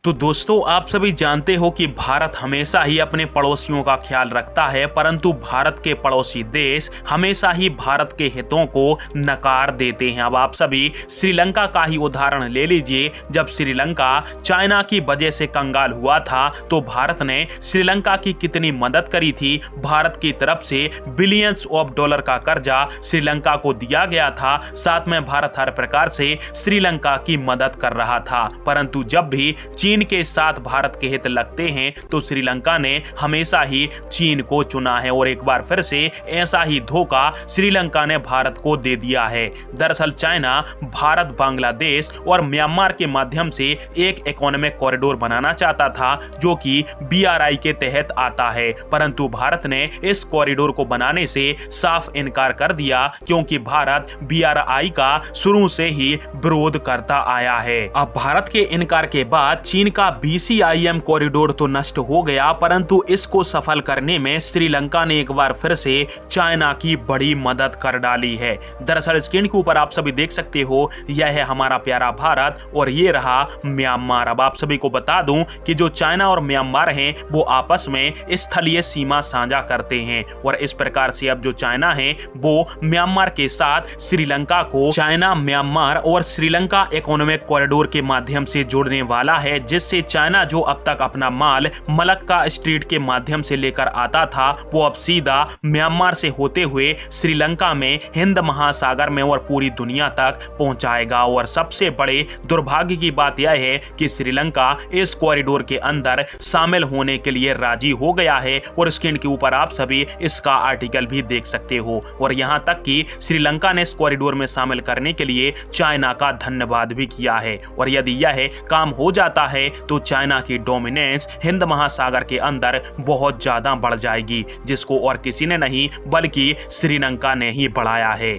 तो दोस्तों, आप सभी जानते हो कि भारत हमेशा ही अपने पड़ोसियों का ख्याल रखता है, परंतु भारत के पड़ोसी देश हमेशा ही भारत के हितों को नकार देते हैं। अब आप सभी श्रीलंका का ही उदाहरण ले लीजिए। जब श्रीलंका चाइना की वजह से कंगाल हुआ था तो भारत ने श्रीलंका की कितनी मदद करी थी। भारत की तरफ से बिलियंस ऑफ डॉलर का कर्जा श्रीलंका को दिया गया था। साथ में भारत हर प्रकार से श्रीलंका की मदद कर रहा था। परंतु जब भी चीन के साथ भारत के हित लगते हैं तो श्रीलंका ने हमेशा ही चीन को चुना है और एक बार फिर से ऐसा ही धोखा श्रीलंका ने भारत को दे दिया है। दरअसल चाइना भारत, बांग्लादेश और म्यांमार के माध्यम से एक इकोनॉमिक कॉरिडोर बनाना चाहता था जो कि BRI के तहत आता है, परंतु भारत ने इस कॉरिडोर को बनाने से साफ इनकार कर दिया क्योंकि भारत BRI का शुरू से ही विरोध करता आया है। अब भारत के इनकार के बाद चीन का BCIM कॉरिडोर तो नष्ट हो गया, परंतु इसको सफल करने में श्रीलंका ने एक बार फिर से चाइना की बड़ी मदद कर डाली है। दरअसल स्क्रीन के ऊपर आप सभी देख सकते हो, यह है हमारा प्यारा भारत और ये रहा म्यांमार। अब आप सभी को बता दूं कि जो चाइना और म्यांमार हैं वो आपस में स्थलीय सीमा साझा करते हैं और इस प्रकार से अब जो चाइना है वो म्यांमार के साथ श्रीलंका को चाइना, म्यांमार और श्रीलंका इकोनॉमिक कॉरिडोर के माध्यम से जोड़ने वाला है, जिससे चाइना जो अब तक अपना माल मलक्का स्ट्रीट के माध्यम से लेकर आता था वो अब सीधा म्यांमार से होते हुए श्रीलंका में, हिंद महासागर में और पूरी दुनिया तक पहुंचाएगा। और सबसे बड़े दुर्भाग्य की बात यह है कि श्रीलंका इस कॉरिडोर के अंदर शामिल होने के लिए राजी हो गया है और स्क्रीन के ऊपर आप सभी इसका आर्टिकल भी देख सकते हो। और यहां तक कि श्रीलंका ने इस कॉरिडोर में शामिल करने के लिए चाइना का धन्यवाद भी किया है और यदि यह काम हो जाता है तो चाइना की डोमिनेंस हिंद महासागर के अंदर बहुत ज्यादा बढ़ जाएगी, जिसको और किसी ने नहीं बल्कि श्रीलंका ने ही बढ़ाया है।